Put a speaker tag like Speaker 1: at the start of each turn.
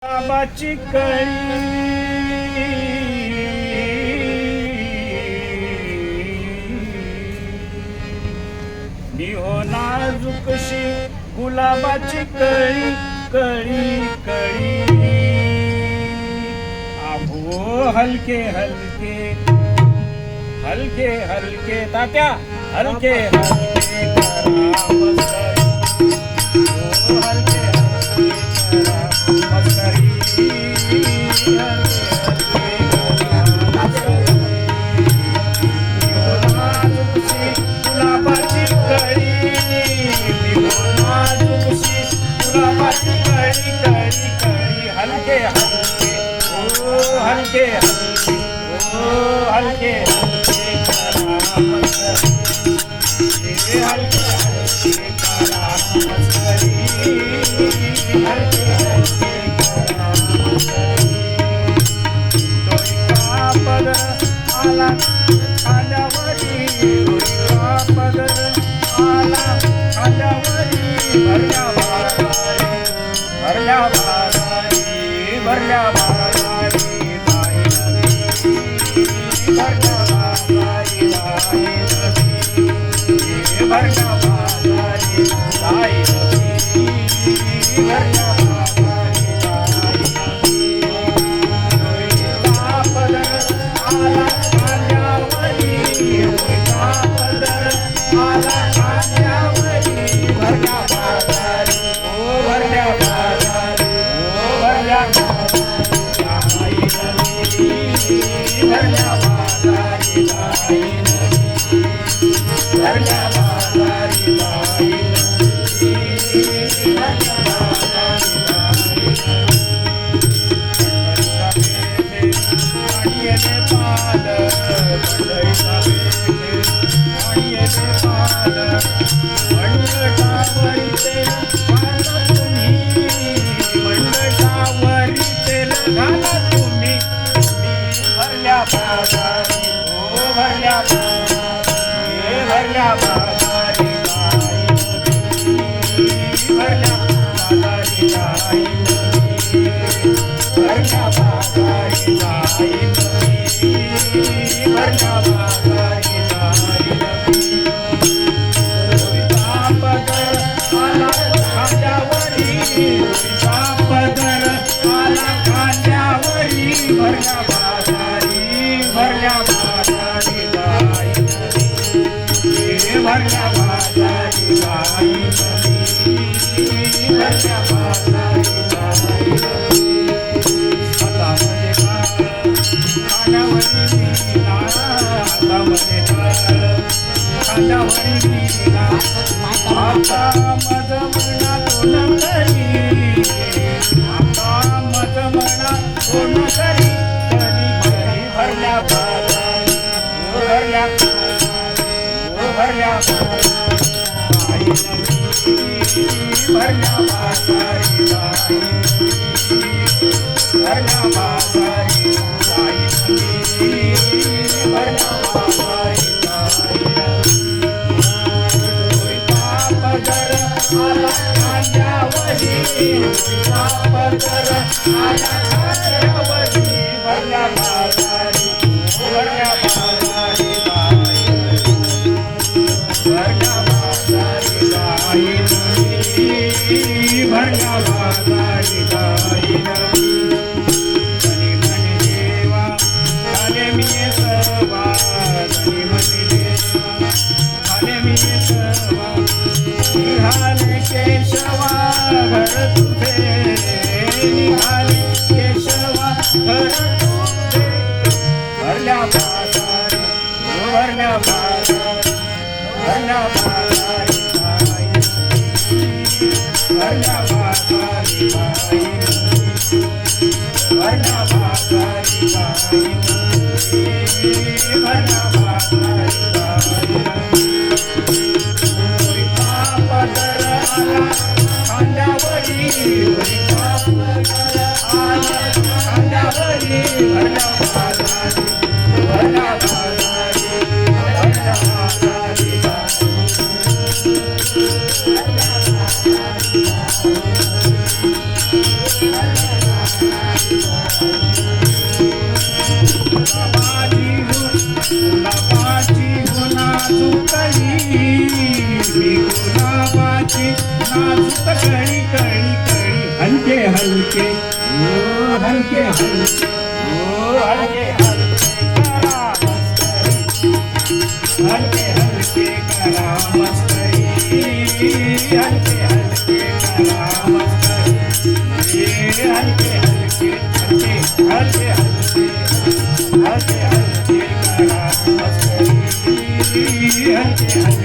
Speaker 1: बाबाची कळी निहो नाजूकशी गुलाबाची कळी कळी कळी आभो हलके हलके हलके हलके तात्या हलके हलके करा मस्करी ओ हलके हलके करा मस्करी गुलाबाची कळी गुलाबाची कळी कळी कळी हलके हलके ओ हलके हलके ओ हलके हलके करा मस्करी हलके हलके करा मस्करी हलके हलके करा मस्करी डोईचा पदर आला खांद्यावरी डोईचा पदर आला खांद्यावरी भरल्या भारारी भरल्या भारारी भरल्या भारारी बाई नदी भरल्या भारारी बाई नदी भरल्या भारारी बाई नदी भरल्या भारारी बाई नदी डोईचा पदर आला खांद्यावरी डोईचा पदर आला खांद्यावरी भरल्या भारारी ओ भरल्या भारारी ओ भरल्या भारारी भरल्या भारारी बाई नदी भरल्या भारारी बाई नदी भरल्या भारारी बाई नदी पाणी येते पाल मंडईचा वेग पाणी येते पाल मंडटावरी तेल घाला तुम्ही मंडटावरी तेल घाला तुम्ही भरल्या भारारी ओ भरल्या भारारी भरल्या भारारी बाई नदी भरल्या भारारी बाई नदी भरल्या भारारी बाई नदी भरल्या भारारी बाई नदी डोईचा पदर आला खांद्यावरी डोईचा पदर आला खांद्यावरी भरल्या भारारी भरल्या भारारी बाई नदी भरल्या भारारी बाई नदी भरल्या भारारी बाई नदी हातामध्ये खांद्यावरी वीणा हातामध्ये खांद्यावरी वीणा आता मज म्हणा कोण करी आता मज म्हणा कोण करी करी करी भरल्या भारारी ओ भरल्या ओ भरल्या बाई नदी भरल्या भारारी बाई नदी भरल्या भारारी बाई नदी भरल्या भारारी बाई नदी डोईचा पदर आला खांद्यावरी डोईचा पदर आला खांद्यावरी भरल्या भारारी भरल्या भारारी बाई नदी भरल्या भारारी बाई नदी भरल्या भारारी बाई नदी धनी म्हणे देवा झाले मी सर्वा धनी म्हणे देवा झाले मी सर्वा निघाले केशवा घर तुझे निघाले केशवा घर तुझे भरल्या भारारी भरल्या भारारी भरल्या भारारी बाई नदी भरल्या भारारी बाई नदी भरल्या भारारी बाई नदी भरल्या भारारी बाई नदी डोईचा पदर आला खांद्यावरी डोईचा पदर आला खांद्यावरी भरल्या भारारी भरल्या भारारी भरल्या भारारी बाई तुमची नाजूक कळी कळी कळी हलके हलके ओ हलके हलके ओ हलके हलके करा मस्करी हलके हलके करा मस्करी हलके हलके करा मस्करी हलके हलके हलके हलके हलके हलके हलके करा मस्करी हलके हलके